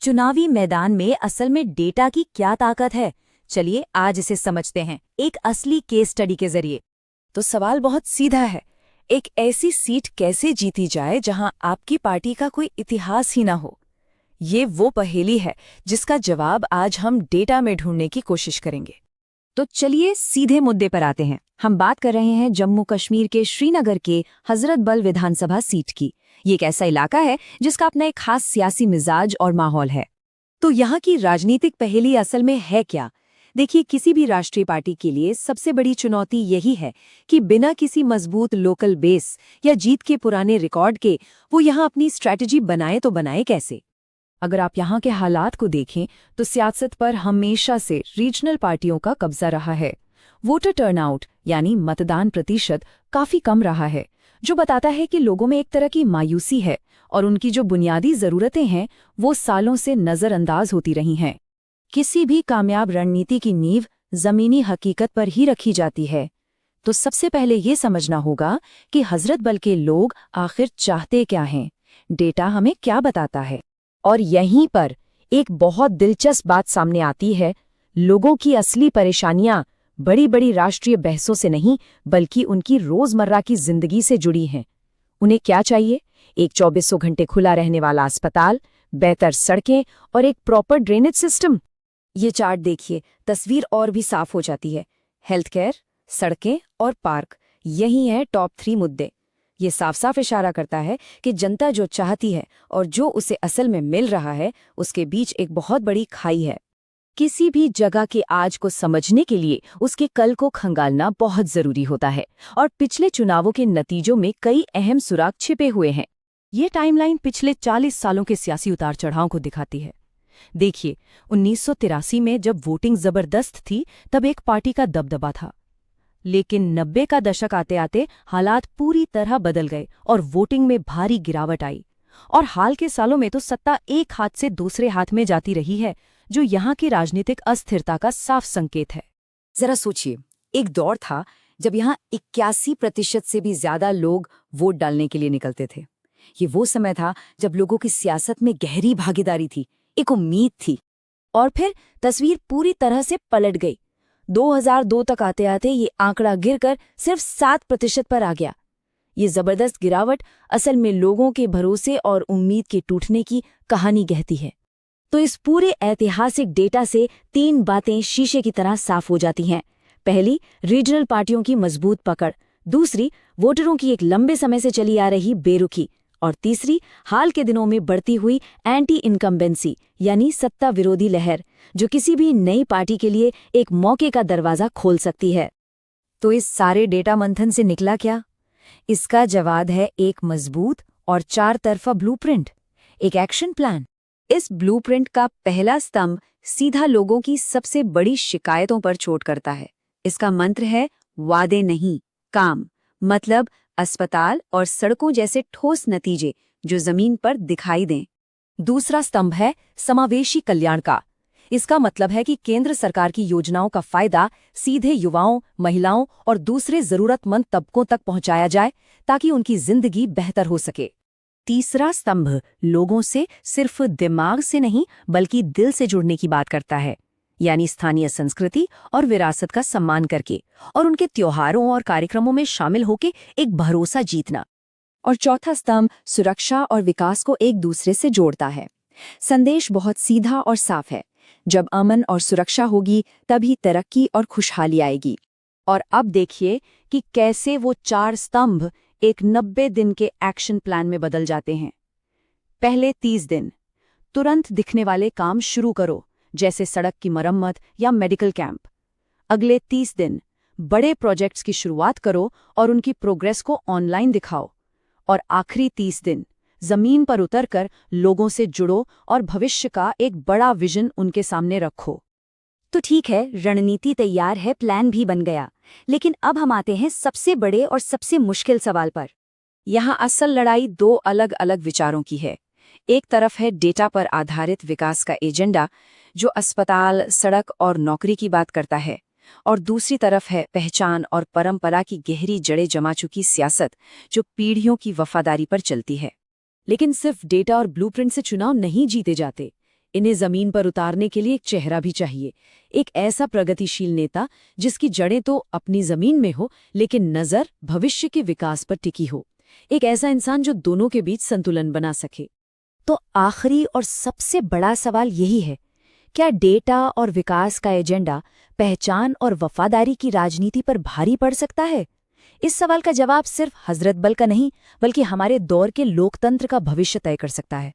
चुनावी मैदान में असल में डेटा की क्या ताकत है? चलिए आज इसे समझते हैं एक असली केस स्टडी के जरिए। तो सवाल बहुत सीधा है। एक ऐसी सीट कैसे जीती जाए जहां आपकी पार्टी का कोई इतिहास ही ना हो? ये वो पहेली है जिसका जवाब आज हम डेटा में ढूंढने की कोशिश करेंगे। तो चलिए सीधे मुद्दे पर आते हैं। हम बात कर रहे हैं जम्मू कश्मीर के श्रीनगर के हजरत बल विधानसभा सीट की। ये एक ऐसा इलाका है जिसका अपना एक खास सियासी मिजाज और माहौल है। तो यहाँ की राजनीतिक पहेली असल में है क्या? देखिए, किसी भी राष्ट्रीय पार्टी के लिए सबसे बड़ी चुनौती यही है कि बिना किसी मजबूत लोकल बेस या जीत के पुराने रिकॉर्ड के वो यहाँ अपनी स्ट्रैटेजी बनाए तो बनाए कैसे। अगर आप यहाँ के हालात को देखें तो सियासत पर हमेशा से रीजनल पार्टियों का कब्जा रहा है। वोटर टर्नआउट यानी मतदान प्रतिशत काफी कम रहा है, जो बताता है कि लोगों में एक तरह की मायूसी है और उनकी जो बुनियादी जरूरतें हैं वो सालों से नजरअंदाज होती रही हैं। किसी भी कामयाब रणनीति की नींव जमीनी हकीकत पर ही रखी जाती है। तो सबसे पहले ये समझना होगा कि हजरत बल के लोग आखिर चाहते क्या हैं, डेटा हमें क्या बताता है। और यहीं पर एक बहुत दिलचस्प बात सामने आती है। लोगों की असली परेशानियां बड़ी बड़ी राष्ट्रीय बहसों से नहीं बल्कि उनकी रोजमर्रा की जिंदगी से जुड़ी हैं। उन्हें क्या चाहिए? एक 2400 घंटे खुला रहने वाला अस्पताल, बेहतर सड़कें और एक प्रॉपर ड्रेनेज सिस्टम। ये चार्ट देखिए, तस्वीर और भी साफ हो जाती है। हेल्थ केयर, सड़कें और पार्क, यही हैं टॉप 3 मुद्दे। ये साफ साफ इशारा करता है कि जनता जो चाहती है और जो उसे असल में मिल रहा है उसके बीच एक बहुत बड़ी खाई है। किसी भी जगह के आज को समझने के लिए उसके कल को खंगालना बहुत जरूरी होता है, और पिछले चुनावों के नतीजों में कई अहम सुराग छिपे हुए हैं। ये टाइमलाइन पिछले 40 सालों के सियासी उतार चढ़ाव को दिखाती है। देखिए, 1983 में जब वोटिंग जबरदस्त थी तब एक पार्टी का दबदबा था, लेकिन 90 का दशक आते आते हालात पूरी तरह बदल गए और वोटिंग में भारी गिरावट आई। और हाल के सालों में तो सत्ता एक हाथ से दूसरे हाथ में जाती रही है, जो यहाँ की राजनीतिक अस्थिरता का साफ संकेत है। जरा सोचिए, एक दौर था जब यहाँ 81% से भी ज्यादा लोग वोट डालने के लिए निकलते थे। ये वो समय था जब लोगों की सियासत में गहरी भागीदारी थी, एक उम्मीद थी। और फिर तस्वीर पूरी तरह से पलट गई। 2002 तक आते आते ये आंकड़ा गिरकर सिर्फ 7% पर आ गया। ये जबरदस्त गिरावट असल में लोगों के भरोसे और उम्मीद के टूटने की कहानी कहती है। तो इस पूरे ऐतिहासिक डेटा से 3 बातें शीशे की तरह साफ हो जाती हैं। पहली, रीजनल पार्टियों की मजबूत पकड़। दूसरी, वोटरों की एक लंबे समय से चली आ रही बेरुखी। और तीसरी, हाल के दिनों में बढ़ती हुई एंटी इनकम्बेंसी यानी सत्ता विरोधी लहर, जो किसी भी नई पार्टी के लिए एक मौके का दरवाजा खोल सकती है। तो इस सारे डेटा मंथन से निकला क्या? इसका जवाब है एक मजबूत और 4 तरफा ब्लूप्रिंट, एक एक्शन प्लान। इस ब्लूप्रिंट का पहला स्तंभ सीधा लोगों की सबसे बड़ी शिकायतों पर चोट करता है। इसका मंत्र है वादे नहीं, काम। मतलब अस्पताल और सड़कों जैसे ठोस नतीजे जो जमीन पर दिखाई दें। दूसरा स्तंभ है समावेशी कल्याण का। इसका मतलब है कि केंद्र सरकार की योजनाओं का फायदा सीधे युवाओं, महिलाओं और दूसरे जरूरतमंद तबकों तक पहुंचाया जाए ताकि उनकी जिंदगी बेहतर हो सके। तीसरा स्तंभ लोगों से सिर्फ दिमाग से नहीं बल्कि दिल से जुड़ने की बात करता है, यानी स्थानीय संस्कृति और विरासत का सम्मान करके और उनके त्योहारों और कार्यक्रमों में शामिल होकर एक भरोसा जीतना। और चौथा स्तंभ सुरक्षा और विकास को एक दूसरे से जोड़ता है। संदेश बहुत सीधा और साफ है, जब अमन और सुरक्षा होगी तभी तरक्की और खुशहाली आएगी। और अब देखिए कि कैसे वो 4 स्तंभ एक 90 दिन के एक्शन प्लान में बदल जाते हैं। पहले 30 दिन, तुरंत दिखने वाले काम शुरू करो, जैसे सड़क की मरम्मत या मेडिकल कैंप। अगले 30 दिन, बड़े प्रोजेक्ट्स की शुरुआत करो और उनकी प्रोग्रेस को ऑनलाइन दिखाओ। और आखिरी 30 दिन, जमीन पर उतरकर लोगों से जुड़ो और भविष्य का एक बड़ा विजन उनके सामने रखो। तो ठीक है, रणनीति तैयार है, प्लान भी बन गया, लेकिन अब हम आते हैं सबसे बड़े और सबसे मुश्किल सवाल पर। यहाँ असल लड़ाई 2 अलग अलग विचारों की है। एक तरफ है डेटा पर आधारित विकास का एजेंडा, जो अस्पताल, सड़क और नौकरी की बात करता है, और दूसरी तरफ है पहचान और परंपरा की गहरी जड़ें जमा चुकी सियासत, जो पीढ़ियों की वफादारी पर चलती है। लेकिन सिर्फ डेटा और ब्लूप्रिंट से चुनाव नहीं जीते जाते। इन्हें जमीन पर उतारने के लिए एक चेहरा भी चाहिए, एक ऐसा प्रगतिशील नेता जिसकी जड़ें तो अपनी जमीन में हो लेकिन नजर भविष्य के विकास पर टिकी हो, एक ऐसा इंसान जो दोनों के बीच संतुलन बना सके। तो आखिरी और सबसे बड़ा सवाल यही है, क्या डेटा और विकास का एजेंडा पहचान और वफादारी की राजनीति पर भारी पड़ सकता है? इस सवाल का जवाब सिर्फ हजरत बल का नहीं, बल्कि हमारे दौर के लोकतंत्र का भविष्य तय कर सकता है।